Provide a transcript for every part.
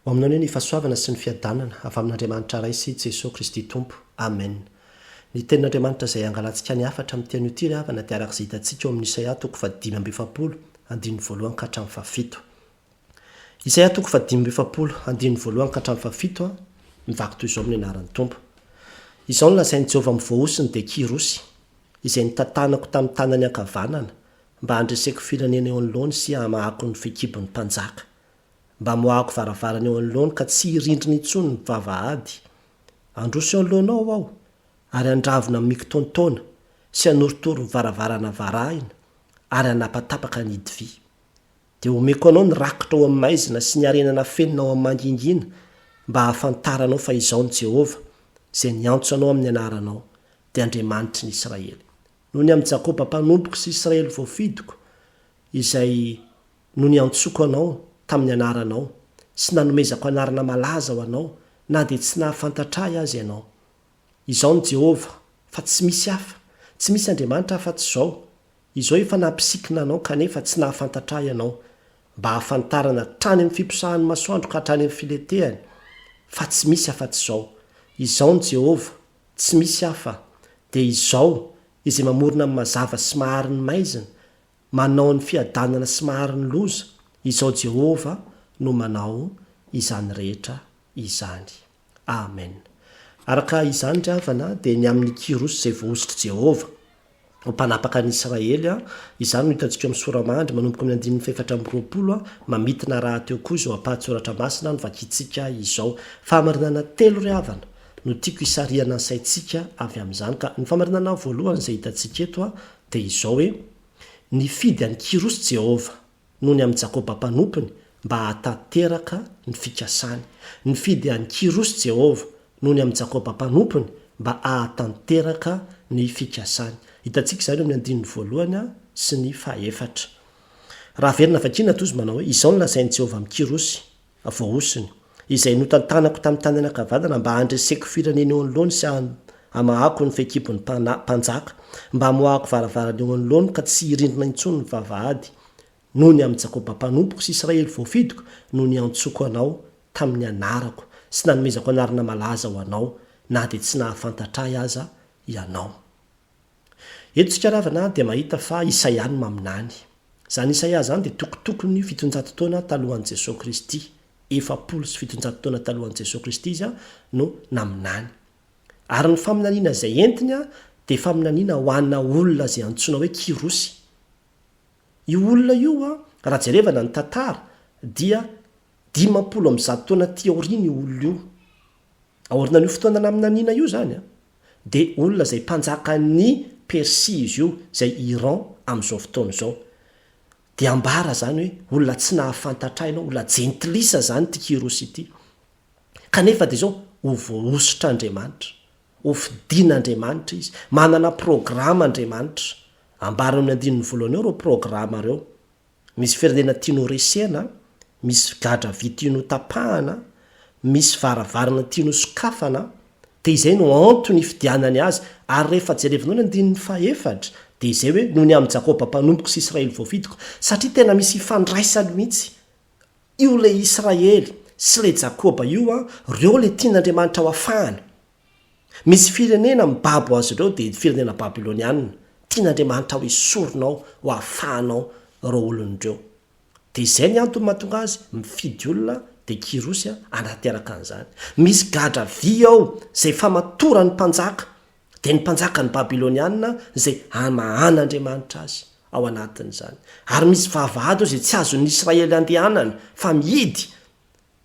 ho aminao ny fahasoavana sy ny fiadanana avy amin'andriamanitra ray sy Jesosy Kristy tompo amen. Ny tenin'andriamanitra izay angalantsika ny afatra amin'ny teny ity ry havana dia arak'izay hitantsika eo amin'ny Isaia 5:1-7. Isaia 5:1-7 mivaky toy izao amin'ny anaran'ny tompo. Izao no lazain'i Jehovah mivoahosiny dia Kirosy izay nitantanako tamin'ny tanany ankavanana mba handreseko firenena eo anoloany sy hamahako ny fekibon'ny mpanjaka, mba moahako varavarana eo anoloany ka tsy hirindrina intsony ny vavahady. Androso eo anoloanao aho ary andravona amin'ny mikitontona sy hanorotoro ny varavarana varahina ary hanapatapaka ny hidivy. Dia omeko anao ny rakotra ao amin'ny maizina sy ny arenana fenina ao amin'ny mangingina mba hahafantaranao fa izao ny Jehovah izay niantso anao amin'ny anaranao dia Andriamanitry ny Israely. Noho ny amin'ny Jakoba mpanompoka sy Israely voafidiko izay no niantsoko anao tamin'ny anaranao sy nanomezako anarana malaza ho anao na dia tsy nahafantatra azy ianao. Izao ny Jehovah fa tsy misy hafa, tsy misy Andriamanitra hafa-tsy izao. Izao efa nampisikina anao kanefa tsy nahafantatra ianao, mba hahafantarana trany amin'ny fiposahan'ny masoandro ka hatrany amin'ny filetehany, fa tsy misy hafa-tsy izao. Izao ny Jehovah, tsy misy hafa, dia izao izay mamorona amin'ny mazava sy mahary ny maizina, manao ny fiadanana sy mahary ny loza. Izao Jehovah no manao izany rehetra izany. Amen. Araka izany ry havana dia ny amin'ny Kirosy izay voahositry Jehovah ho mpanapaka ny Israely, izany no hitantsika amin'ny soramandry manomboka amin'ny 4:20 mamitina raha teo koa izao ampahatsoratra masina no vakitsika izao. Fahamarinana telo ry havana no tiako isariana ny saintsika avy amin'izany, ka ny fahamarinana voalohany izay hitantsika eto dia izao hoe nifidy an'i Kirosy Jehovah noho ny amin'ny Jakoba mpanompony mba hahatanteraka ny fikasany. Nifidy an'i Kirosy Jehovah noho ny amin'ny Jakoba mpanompony mba hahatanteraka ny fikasany. Hitantsika izany amin'ny 1 sy ny 4. Raha verina vakina toy izy manao hoe izao no lazain'i Jehovah amin'ny Kirosy voahosiny izay notantanako tamin'ny tanany ankavanana mba handreseko firenena eo anoloany sy hamahako ny fekibon'ny mpanjaka, mba hamoahako varavarana eo anoloany ka tsy hirindrina intsony ny vavahady. Noho ny amin'ny Jakoba mpanompoka sy Israely voafidiko no niantsoko anao tamin'ny anarako sy nanomezako anarana malaza ho anao na dia tsy nahafantatra aza ianao. Eto tsika ravana dia mahita fa Isaia no maminany. Zany Isaia zany dia tokotokony 700 taona talohan'i Jesosy Kristy, 700 taona talohan'i Jesosy Kristy izy no naminany. Ary ny faminaniana izay entiny dia faminaniana ho anna olona izay antsoina hoe Kirosy. Io olona io raha jerevana ny tantara dia 500 taona ty aoriana io olona io. Aorina n'io fotoana naminaniana io zany dia olona izay mpanjaka ny Persia izy io, izay Iran amin'izao fotoana izao. Dia ambara zany hoe olona tsy nahafantatra ianao, olona jentilisa zany ty Kirosy ity. Kanefa dia izao ho voahositra Andriamanitra, ho fidian'Andriamanitra izy, manana programa Andriamanitra. Ambara amin'ny 1 eo reo programa reo. Misy firenena tiano resena, misy gadra vy tiano tapahana, misy varavarana tiano sokafana. Dia izay no antony fidianany azy. Ary rehefa jerevinao ny 4 dia izay hoe noho ny amin'ny Jakoba mpanompoka sy Israely voafidiko, satria tena misy ifandraisany mihitsy. Io le Israely sy le Jakoba io reo le tian'Andriamanitra ho afahana. Misy firenena mibabo azy ireo dia firenena Babiloniana. Tian'Andriamanitra ho esorinao, ho afahanao reo olon'ireo. Dia izay ny antony mahatonga azy mifidy olona dia Kirosy anateraka an'izany. Misy gadra vy ao izay famatora ny mpanjaka, dia ny mpanjaka ny Babiloniana izay hamahan'Andriamanitra azy ao anatin'izany. Ary misy vavahady izay tsy azon'ny Israely andehanana fa mihidy,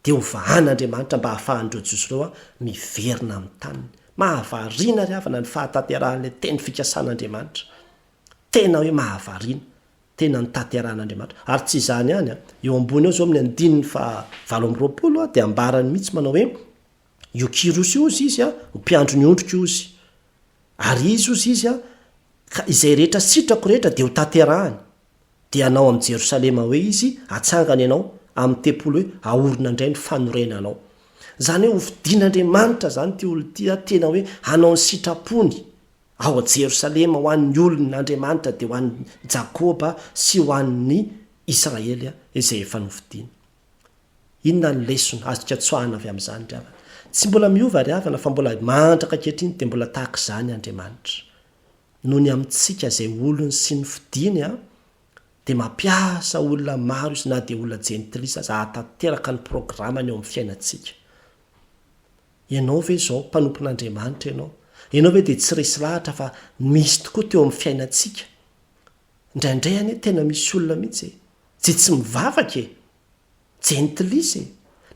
dia ho vahan'Andriamanitra mba hahafahan'ireo jiosy ireo miverina amin'ny taniny. Mahavarina ry havana ny fahatanteran'ilay teny fikasan'Andriamanitra. Tena hoe mahavarina, tena ny tanteran'Andriamanitra. Ary tsy izany ihany eo ambony eo zao amin'ny 20 dia ambarany mihitsy manao hoe io Kirosy io izy ho mpiandro ny ondrika izy. Ary izy ka izay rehetra sitrako rehetra dia ho tanterahany. Dia anao amin'ny Jerosalema hoe izy atsangany ianao amin'ny tempolo hoe aorina indray ny fanorenanao. Zany hoe ho fidian'Andriamanitra zany ty olo ty tena hoe hanao ny sitrapony ao a Jerosalema ho an'ny olon'Andriamanitra dia ho an'ny Jakoba sy ho an'ny Israely izay efa nofidiana. inona ny lesona azoka tsoahana avy amin'izany ry havana tsy mbola miova ry havana fa mbola mandraka kehitriny dia mbola tahaka izany Andriamanitra noho ny amintsika izay olony sy ny fidiny dia mampiasa olona maro izy na dia olona jentilisa za hatanteraka ny programany eo amin'ny fiainantsika ianao ve izao mpanompon'Andriamanitra ianao ve dia tsy resy lahatra fa misy tokoa teo amin'ny fiainantsika indraindray anie tena misy olona mihitsy tsy mivavaka jentilisa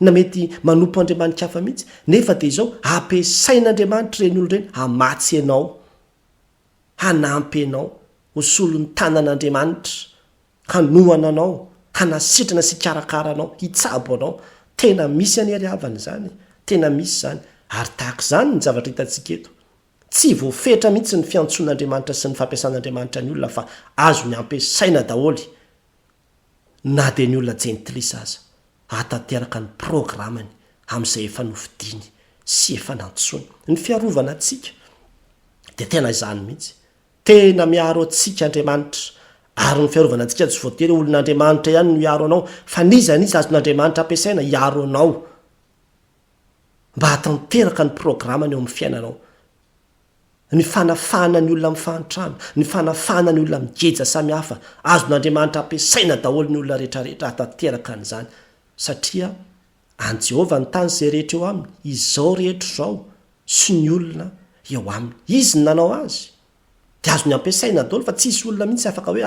na mety manompo Andriamanitra hafa mihitsy nefa dia izao ampiasain'Andriamanitra ireny olo ireny hamatsy ianao hanampy ianao hosolo ny tanan'Andriamanitra hanohana anao hanasitrana sy karakara anao hitsabo anao tena misy anery havana izany tena misy izany ary tahaka izany ny zavatra hitantsika eto tsy voafetra mihitsy ny fiantson'Andriamanitra sy ny fampiasan'Andriamanitra ny olona fa azo ny ampiasaina daholy na dia ny olona jentilisa aza hatanteraka ny programany amin'izay efa nofidiny sy efa nantsony ny fiarovana antsika dia tena izany mihitsy tena miaro antsika Andriamanitra ary ny fiarovana antsika tsy voatery olon'Andriamanitra ihany no iaro anao fa nizanizy azon'Andriamanitra ampiasaina iaro anao mba hatanteraka ny programany eo amin'ny fiainanao ny fanafana ny olona mifantrano ny fanafana ny olona migeja samihafa azon'Andriamanitra ampiasaina daholo ny olona rehetrarehetra hatanteraka an'izany satria an Jehovah ny tany izay rehetra eo aminy izao rehetra izao sy ny olona eo aminy izy ny nanao azy dia azo ny ampiasaina daholo fa tsisy olona mihitsy afaka hoe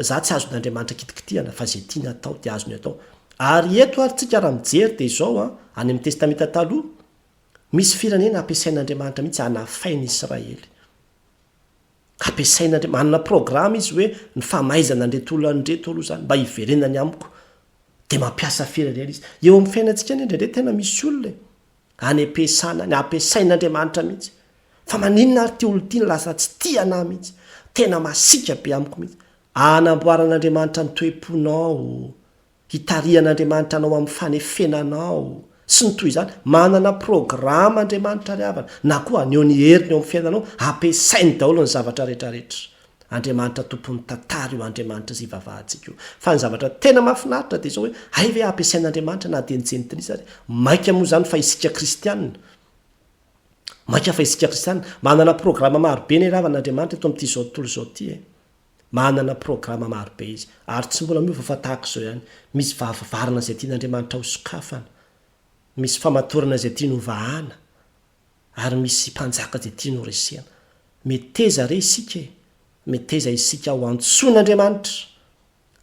za tsy azon'Andriamanitra kitikitihana fa zay tiana atao dia azo ny atao ary eto ary tsika raha mijery dia izao any amin'ny testamenta taloha misy firenena ampiasain'Andriamanitra mihitsy hanafainy Israely ampiasain'Andriamanitra manana programa izy hoe ny famaizana andretolo andreto aloha izany mba hiverenany amiko dia mampiasa firenena izy eo amin'ny fiainantsika ny indraindray tena misy olona any ampiasana ny ampiasain'Andriamanitra mihitsy fa maninona ary ty olo tiana lasa tsy tiana mihitsy tena masika be amiko mihitsy anamboaran'Andriamanitra ny toe-ponao hitarihan'Andriamanitra anao amin'ny fanefenanao sy ny toy izany manana programa Andriamanitra ry havana na koa ny eo ny heriny eo amin'ny fiainanao ampiasainy daholo ny zavatra rehetrarehetra Andriamanitra tompony tantara io Andriamanitra zay vavahantsika io fa ny zavatra tena mahafinaritra dia izao hoe hay ve ampiasain'Andriamanitra na dia ny jentilisa maika moa izany fa isika kristianina maika fa isika kristianina manana programa marobe ny ravan'Andriamanitra eto amin'ity zao tontolo izao ty manana programa marobe izy ary tsy mbola miova fa tahaka izao ihany misy vavavarana izay tian'Andriamanitra ho sokafana misy famatorana izay tiany ho vahana ary misy mpanjaka izay tiany ho resena meteza re isika meteza isika ho antsoin'Andriamanitra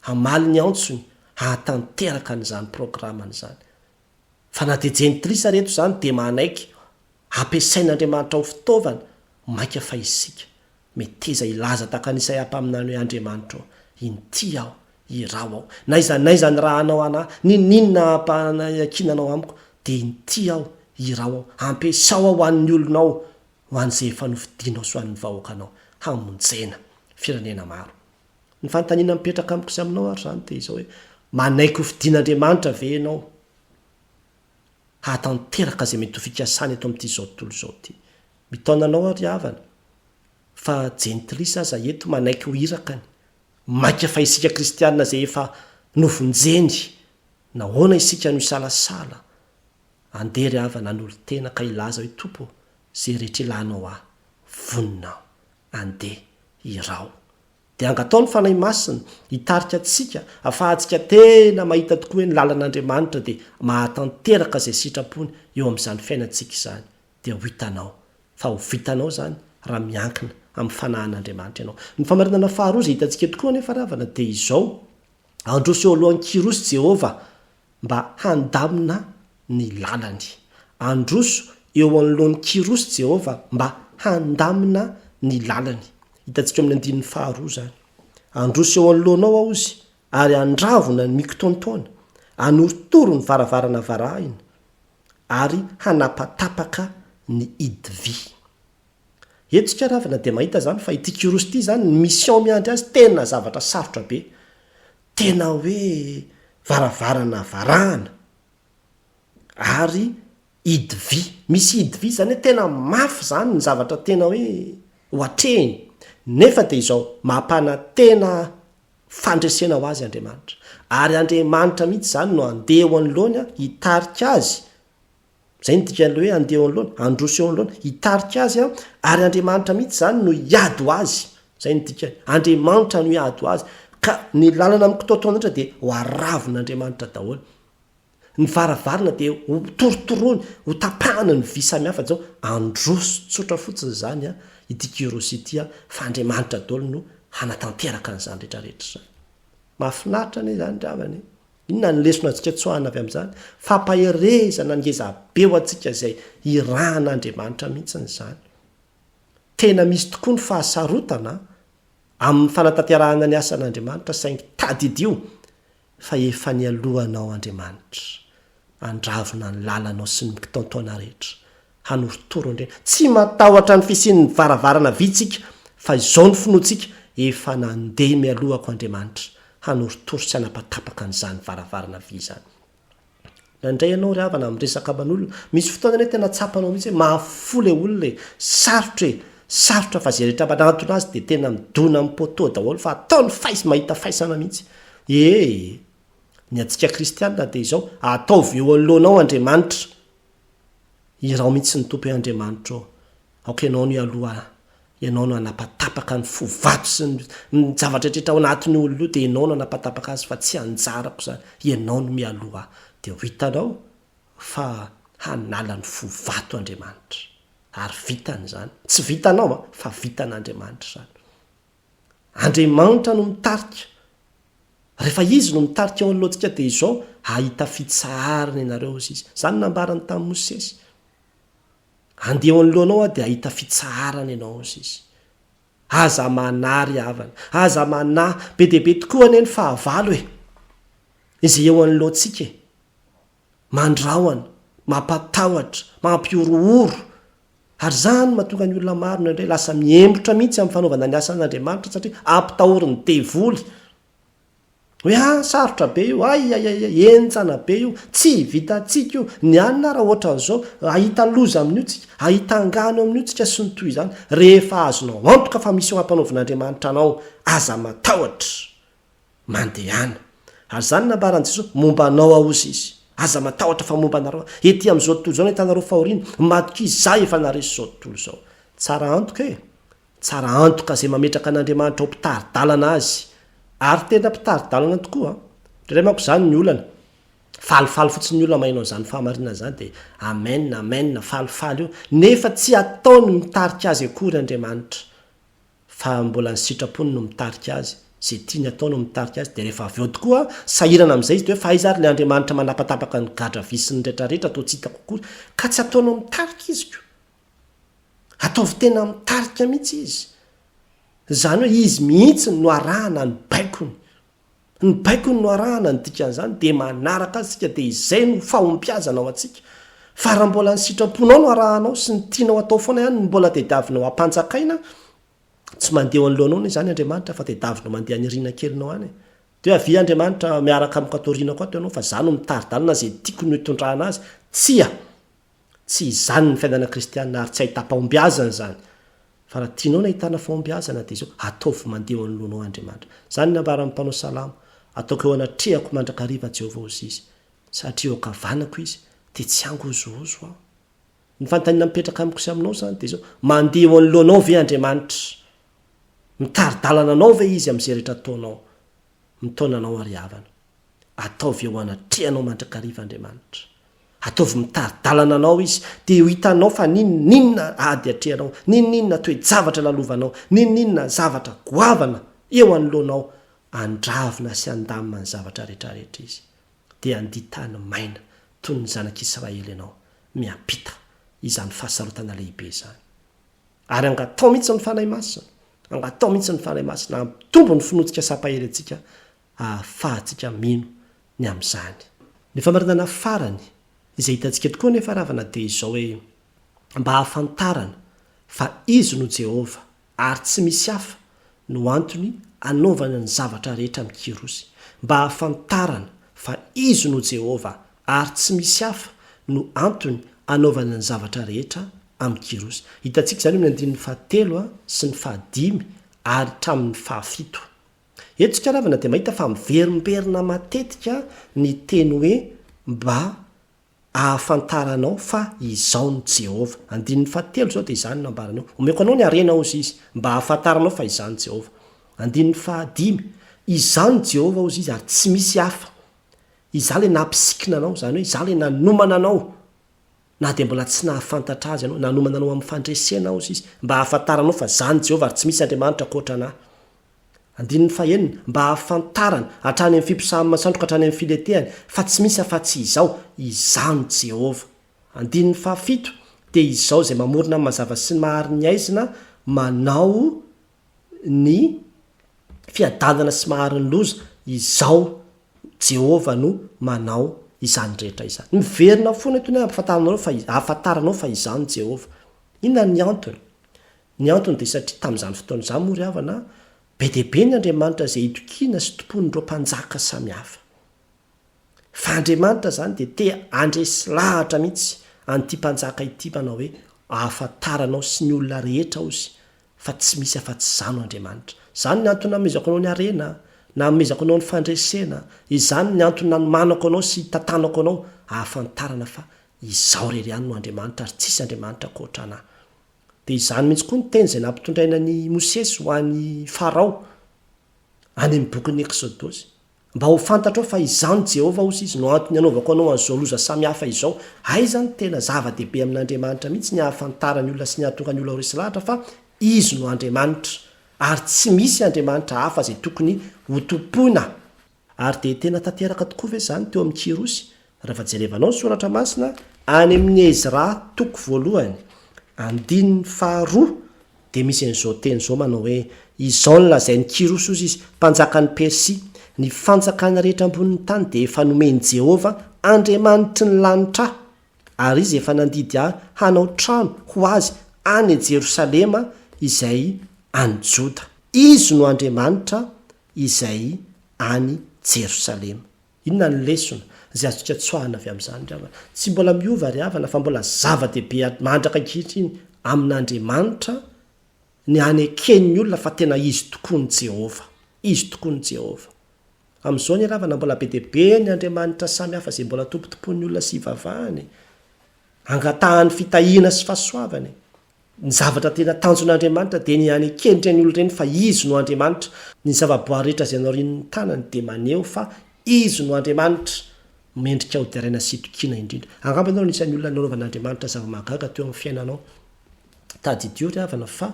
hamaly ny antsony hatanteraka an'izany programany izany fa na dia jentilisa reto izany dia manaiky ampiasain'Andriamanitra ho fitaovana maika fa isika meteza ilaza tahaka anisay ampaminany hoe Andriamanitra inty aho irao aho naiza ny raha anao ana ninona ampakinanao amiko dia inty aho irao aho ampiasao aho ho an'ny olonao ho an'izay efa nofidinao sy ho an'ny vahoakanao hamonjena firenena maro ny fanontaniana mipetraka amiko sy aminao ary izany dia izao hoe manaiky ho fidin'Andriamanitra ve ianao hatanteraka izay mety ho fikasana eto amin'ity zao tontolo izao ty mitaonanao ary havana fa jentilisa aza eto manaiky ho irakany maika fa isika kristianina izay efa novonjeny nahoana isika no isalasala andery havana n'olo tena ka ilaza hoe tompo zay rehetra ilanao aho vonina andeha irao dia angatao ny fanahy masina hitarika atsika afahantsika tena mahita tokoa hoe ny lalan'Andriamanitra dia mahatanteraka izay sitrapony eo amin'izany fiainantsika izany dia ho hitanao fa ho vitanao izany raha miankina amin'ny fanahan'Andriamanitra ianao ny famarinana faharoa izay hitantsika tokoa anefa ravana dia izao androso eo alohan'ny kirosy Jehovah mba handamina ny lalany androso eo anolohan'ny kirosy Jehovah mba handamina ny lalany hitantsika amin'ny andininy faharoa izany androso eo anolohanao aho izy ary andravona ny mikotontaona anoritoro ny varavarana varahina ary hanapatapaka ny idivy etsika ravana dia mahita zany fa ity kirosy ity zany ny mission miandry azy tena zavatra sarotra be tena hoe varavarana varahana ary idivy misy idivy zany hoe tena mafy zany ny zavatra tena hoe ho atrehiny nefa dia izao mampana tena fandresena ho azy andriamanitra ary andriamanitra mihitsy zany no andeha ho anoloana hitarika azy zay ny dikany hoe andeha ho anoloana androso eo anoloana hitarika azy a ary andriamanitra mihitsy zany no hiady ho azy zay ny dikany andriamanitra no hiady ho azy ka ny lalana amin'ny kitoatoanatra dia ho aravin'andriamanitra daholo ny varavarana dia ho torotorony ho tapahana ny vy samihafa zao androso tsotra fotsiny zany a idikirosy ity a fa andriamanitra daholo no hanatanteraka n'izany rehetrarehetra zany mahafinaritra ne zany dravany inona ny lesona antsika tsoahana avy amin'izany fampaherezana ngeza be ho atsika zay irahan'andriamanitra mihitsiny zany tena misy tokoa ny fahasarotana amin'ny fanatanterahana ny asan'andriamanitra saingy tadidio fa efa ny alohanao andriamanitra andravina ny lalanao sy ny kitaontaona rehetra hanorotoro ndreny tsy matahotra ny fisian'ny varavarana vitsika fa izao ny finoatsika efa nandeha mialohako andriamanitra hanorotoro sy hanapatapaka n'izany varavarana vy zany nandray ianao ry havana amin'ny resaka man'olona misy fotoana ne tena tsapanao mihitsy hoe mahafo le olona sarotra fa zay rehetra manatona azy dia tena midona amin'ny poto daholo fa ataony faisy mahita faisana mihitsy ny atsika kristianina dia izao ataovy eo alohanao andriamanitra irao mihitsy ny tompo andriamanitra ao aoka ianao no aloha ianao no anapatapaka ny fovato sy ny zavatra tretra ao anatiny olona io dia ianao no anapatapaka azy fa tsy anjarako zany ianao no mialoha dia ho hitanao fa hanala ny fovato andriamanitra ary vitany zany tsy vitanao fa vitan'andriamanitra zany andriamanitra no mitarika rehefa izy no mitarika eo alohantsika dia izao ahita fitsaharana ianareo izy zany nambarany tamin'ny Mosesy andeha eo anoloanao dia ahita fitsaharana ianao izy aza manary havana aza manahy be deaibe tokoa ane ny fahavalo izay eo anoloantsika mandraoana mampatahotra mampiorooro ary zany mahatonga ny olona maro indray lasa miembotra mihitsy amin'ny fanaovana ny asan'andriamanitra satria ampitahorin'ny devoly hoe sarotra be io enjana be io tsy vitatsika io ny anina raha ohatra n'izao ahita loza amin'io tsika ahita angano amin'io tsika sy ny toy izany rehefa azonao antoka fa misy eo ampanaovan'andriamanitra anao aza matahotra mandehana ary zany nambaran' Jesosy momba anao aozy izy aza matahotra fa momba anareo ety amin'izao tontolo zao hitanareo fahoriana matoka izay efa naresy zao tontolo zao tsara antoka zay mametraka an'andriamanitra ao mpitaridalana azy ary tena mpitaridalana tokoa ndray manko zany ny olana falifaly fotsiny ny olona mainao zany fahamarinana zany dia amen falifaly io nefa tsy ataony mitarika azy akory andriamanitra fa mbola ny sitrapony no mitarika azy zay tiany atao no mitarika azy dia rehefa avy eo tokoa sahirana amin'izay izy de hoe fahaizary le andriamanitra manapatapaka ny gadra visy ny rehetrarehetra atao tsy hitako akory ka tsy ataonao mitarika izy ko ataovy tena mitarika mihitsy izy zany hoe izy mihitsy no arahana ny baikony no arahana ny dikan'izany dia manaraka azy sika dia izay no fahompiazana ao atsika fa raha mbola ny sitraponao no arahanao sy ny tianao atao foana ihany no mbola tediavinao ampanjakaina tsy mandeha anoloanao ne zany andriamanitra fa tediavinao mandeha nyrina kelinao any de hoe avy andriamanitra miaraka amin'ny katoriana koa teanao fa zany no mitaridalana zay tiako no hitondrahana azy tsy izany ny fiainana kristianina ary tsy ahita-pahombiazana zany fa raha tianao na hitana fahombiazana dia izao ataovy mandeha eo anoloanao andriamanitra zany nambaran'ny mpanao salamo ataoko eo anatrehako mandrakariva Jehovah ozy izy satria eo kavanako izy dia tsy angozozo aho ny fanontaniana mipetraka amiko sy aminao zany dia izao mandeha eo anoloanao ve andriamanitra mitaridalana anao ve izy amin'izay rehetra ataonao mitaonanao ary havana ataovy eo anatrehanao mandrakariva andriamanitra ataovy mitaridalana anao izy dia ho hitanao fa ninona ady atrehanao ninona toe-javatra lalovanao ninona zavatra goavana eo anoloanao andravina sy andamina ny zavatra rehetrarehetra izy dia anditany maina toy ny zanak'Israely ianao miampita izany fahasarotana lehibe zany ary angatao mihitsy ny fanahy masina angatao mihitsy ny fanahy masina ampitombo ny finoatsika sampahery atsika ahafahantsika mino ny amin'izany ny famarinana farany izay hitantsika tokoa nefa ravana dia izao hoe mba hahafantarana fa izy no Jehova ary tsy misy hafa no antony anaovana ny zavatra rehetra mikirosy mba hahafantarana fa izy no Jehova ary tsy misy hafa no antony anaovana ny zavatra rehetra amikirosy hitantsika zany amin'ny 7 sy ny 5 ary tramin'ny 7 etsika ravana dia mahita fa miverimberina matetika ny teny hoe mba ahafantaranao fa izao ny Jehova. Andininy fahatelo zao dia izany nambarana eo. Omeko anao ny arena ozy izy mba ahafantaranao fa izany Jehova. Andininy fahadimy, izany Jehova ozy izy ary tsy misy hafa. Iza le nampisikina anao, zany hoe iza le nanomana anao. Na dia mbola tsy nahafantatra azy anao, nanomana anao amin'ny fandresena ozy izy mba ahafantaranao fa zany Jehova ary tsy misy Andriamanitra ankoatranahy. Andininy fahenina, mba ahafantarana hatrany amin'ny fimpisahan'ny masantroka hatrany amin'ny filetehany fa tsy misy afa-tsy izao, izany Jehova. Andininy fahafito, dia izao izay mamorona amin'ny mazava sy ny mahary ny aizina, manao ny fiadanana sy mahary ny loza, izao Jehova no manao izany rehetra izany. Miverina foana itony ahafantaranao fa izany Jehova. Inona ny antony? Ny antony dia satria tamin'izany fotoana izany moa ry havana, be dia be ny Andriamanitra izay itokiana sy tompon'ireo mpanjaka samihafa. Fa Andriamanitra zany dia te andresy lahatra mihitsy an'ity mpanjaka ity manao hoe ahafantaranao sy ny olona rehetra ozy fa tsy misy afa-tsy izany Andriamanitra. Zany ny antony namezako anao ny arena, na amezako anao ny fandresena, izany ny antony nanomanako anao sy tantanako anao ahafantarana fa izao rery ihany no Andriamanitra ary tsisy Andriamanitra ankoatranahy. Dia izany mihitsy koa ny teny izay nampitondraina ny Mosesy ho an'ny Farao any amin'ny bokin'ny Eksodosy, mba ho fantatrao fa izany Jehova ozy izy no antony anaovako anao an'izao loza samihafa izao. Izany tena zava-dehibe amin'Andriamanitra mihitsy ny ahafantarany olona sy ny ahatonga ny olona ho resy lahatra fa izy no Andriamanitra ary tsy misy Andriamanitra hafa izay tokony ho tompona. Ary dia tena tanteraka tokoa ve izany teo amin'ny Kirosy? Raha jerevanao ny soratra masina any amin'ny Ezra toko voalohany andininy faharoa dia misy an'izao teny izao manao hoe izao ny lazain'ny Kirosy ozy izy mpanjakan'ny Persia, ny fanjakana rehetra ambonin'ny tany dia efa nomeny Jehova Andriamanitry ny lanitra ary izy efa nandidy ahy hanao trano ho azy any Jerosalema izay any Joda. Izy no Andriamanitra izay any Jerosalema. Inona ny lesona izay azotsika tsoahana avy amin'izany ry havana? Tsy mbola miova ry havana fa mbola zava-dehibe mandraka ankehitriny amin'Andriamanitra ny haneken'ny olona fa tena izy tokoa ny Jehova. Izy tokoa ny Jehova. Amin'izao ny havana mbola be dehibe ny Andriamanitra samihafa izay mbola tompotompon'ny olona sy hivavahany, angatahany fitahiana sy fahasoavany. Ny zavatra tena tanjon'Andriamanitra dia ny hanekenitra ny olona ireny fa izy no Andriamanitra. Ny zavaboary rehetra izay naorian'ny tanany dia maneho fa izy no Andriamanitra, mendrika hodiaraina sy tokiana indrindra. Angamba ianao anisan'ny olona naovan'Andriamanitra zava-mahagaga teo amin'ny fiainanao. Tadidio ry havana fa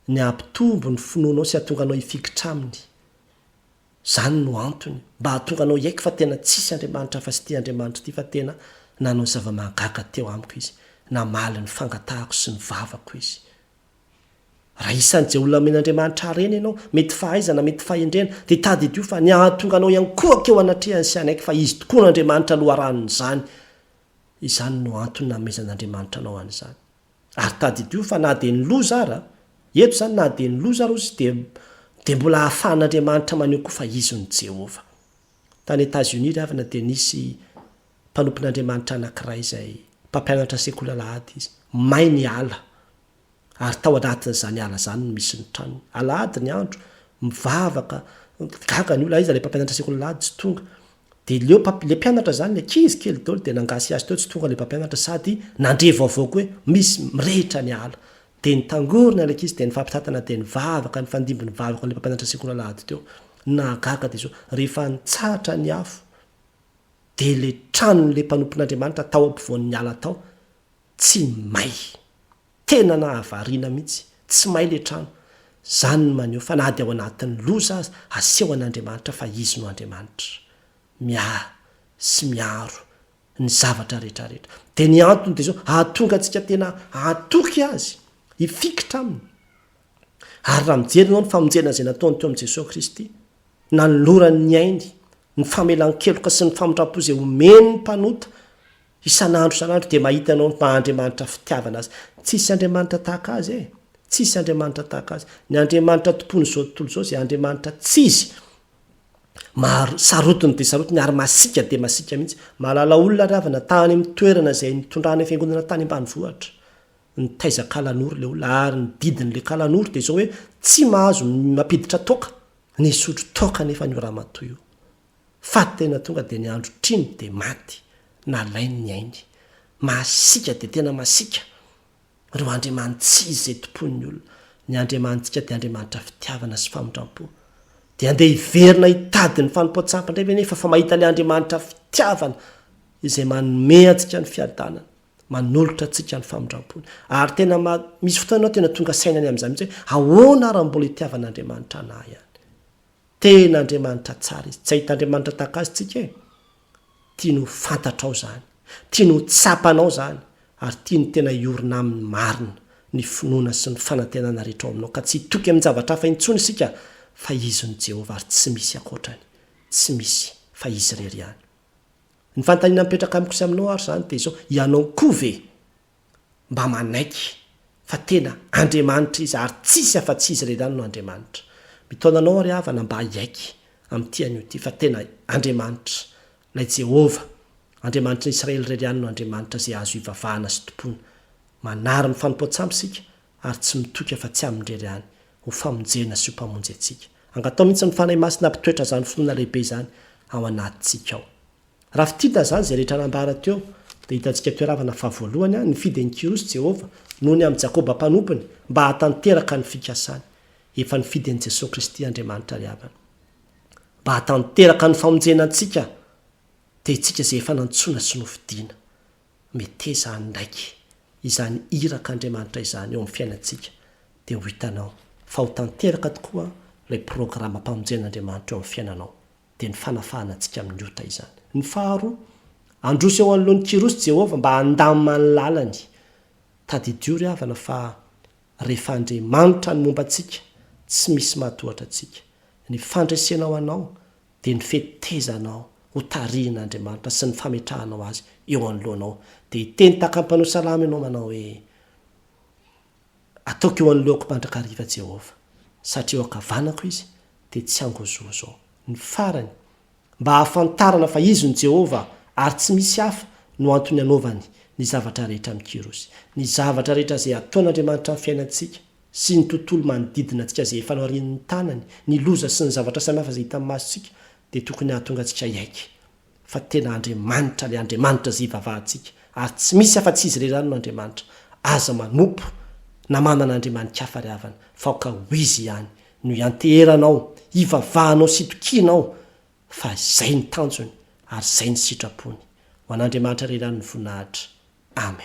ny ampitombo ny finoanao sy hahatonga anao hifikitra aminy. Zany no antony mba hahatonga anao hiaiky fa tena tsisy Andriamanitra fa sy ity Andriamanitra ity fa tena nanao zava-mahagaga teo amiko izy, namaly ny fangatahako sy ny vavako izy. Raha isan'izay olona men'Andriamanitra harena ianao, mety fahaizana, mety fahendrena, dia tadidio fa ny hahatonga anao ihany koa keo anatrehany sy anaiky fa izy tokoa n'Andriamanitra loharan'izany. Izany no antony namezan'Andriamanitra anao an'izany. Ary tadidio fa na dia ny loza ara, eto zany na dia ny loza ara ozy dia mbola ahafahan'Andriamanitra maneho koa fa izy ny Jehova. Tany Etazonia ry havana dia nisy mpanompon'Andriamanitra anankiray izay mpampianatra sekoly alahady izy, may ny ala ary tao anatin'izany ala zany no misy ny tranony. Alahady ny andro, mivavaka, gaga ny olona izy le mpampianatra sekoly alahady tsy tonga. Dia le mpianatra zany le ankizy kely daholo dia nangasy azy teo tsy tonga le mpampianatra sady nandrevo avoako hoe misy mirehitra ny ala. Dia nitangorona le ankizy dia nifampitatana dia nivavaka, nifandimby nivavaka le mpampianatra sekoly alahady teo. Nagaga dia zao rehefa nitsahatra ny afo dia le tranon'le mpanompon'Andriamanitra tao ampovoan'ny ala tao tsy may, tena nahavariana mihitsy, tsy may le trano. Zany no maneho fa na dia ao anatin'ny loza azy aseho an'Andriamanitra fa izy no Andriamanitra, sy miaro ny zavatra rehetrarehetra. Dia ny antony dia zao ahatonga antsika tena ahatoky azy hifikitra aminy. Ary raha mijery ianao ny famonjena izay nataony teo amin'i Jesosy Kristy, nanolorany ny ainy, ny famelan-keloka sy ny famindram-po izay omeny ny mpanota isan'andro dia mahita ianao Andriamanitra fitiavana azy. Tsisy Andriamanitra tahaka azy e, tsisy Andriamanitra tahaka azy. Ny Andriamanitra tompony izao tontolo izao izay Andriamanitra tsisy maro sarotiny dia sarotiny ary masika dia masika mihitsy. Mahalala olona ry havana tany amin'ny toerana izay nitondrany fiangonana tany ambanivohitra, nitaiza kalan'ory le olona ary ny didin'le kalan'ory dia zao hoe tsy mahazo mampiditra toaka ny sotro toka nefa ny ramatoa io fa tena tonga dia ny andro triny dia maty na lainy ny ainy masika dia tena masika reo andriamanitsy izay tompon'ny olona ny andriamanitsika dia andriamanitra fitiavana sy famondram-po dia andeha hiverina hitady ny fanompoatsampy indray ve nefa fa mahita ilay andriamanitra fitiavana izay manome antsika ny fiadanana manolotra antsika ny famondram-pony ary tena misy fotoanao tena tonga sainany amin'izay mihitsy hoe ahoana raha mbola hitiavan'andriamanitra anahy ihany tena andriamanitra tsara izy tsy ahita andriamanitra tahaka azy tsika e tiano fantatrao zany tiano tsapanao zany ary tiany tena iorina amin'ny marina ny finoana sy ny fanantenana rehetra ao aminao ka tsy hitoky amin'ny zavatra hafa intsony isika fa izy ny Jehovah ary tsy misy akoatrany tsy misy fa izy rery ihany ny fantaniana mipetraka amikosa aminao ary zany dia izao ianao koa ve mba manaiky fa tena andriamanitra izy ary tsisy afa-tsy izy rery ihany no andriamanitra mitaonanao ary havana mba hiaiky amin'ity an'io ity fa tena andriamanitra ilay Jehovah andriamanitra ny Israely rery ihany no andriamanitra izay azo ivavahana sy tompona manara ny fanompoatsampy sika ary tsy mitoky fa tsy amin'rery ihany ho famonjena sy ho mpamonjy antsika angatao mihitsy ny fanahy masina mpitoetra zany finoana lehibe izany ao anatintsika ao raha fitita zany zay rehetra nambara teo dia hitantsika toeravana fahavoalohany ny fidiny kirosy Jehovah noho ny amin'ny Jakoba mpanompony mba hatanteraka ny fikasany efa ny fidiny Jesosy Kristy andriamanitra ry havana mba hatanteraka ny famonjena antsika dia itsika izay efa nantsoina sy nofidiana mety izany ndraiky izany iraka andriamanitra izany eo amin'ny fiainantsika dia ho hitanao fa ho tanteraka tokoa ilay programa mpamonjen'andriamanitra eo amin'ny fiainanao dia ny fanafahana antsika amin'ny ota izany ny faharoa androso eo anoloan'ny kirosy Jehovah mba handamina ny lalany tadidio ry havana fa rehefa andriamanitra ny momba antsika tsy misy mahatohatra antsika ny fandresenao anao dia ny fetezanao ho tarihin'andriamanitra sy ny fametrahanao azy eo anoloanao dia hiteny takampanao salama ianao manao hoe ataoko eo anoloako mandrakariva Jehovah satria eo akavanako izy dia tsy angozozo ao ny farany mba hafantarana fa izy ny Jehovah ary tsy misy hafa no antony anaovany ny zavatra rehetra amin'ny kirosy ny zavatra rehetra izay ataon'andriamanitra amin'ny fiainantsika sy ny tontolo manodidina antsika izay efa noarian'ny tanany ny loza sy ny zavatra samihafa izay hita amin'ny masontsika dia tokony hahatonga antsika iaiky fa tena andriamanitra ilay andriamanitra izay ivavahantsika ary tsy misy afa-tsy izy rery ihany no andriamanitra aza manompo na manana andriamanika hafa ry havana fa oka ho izy ihany no ianteheranao ivavahanao sy tokianao fa izay ny tanjony ary izay ny sitrapony ho an'andriamanitra rery ihany ny voninahitra amen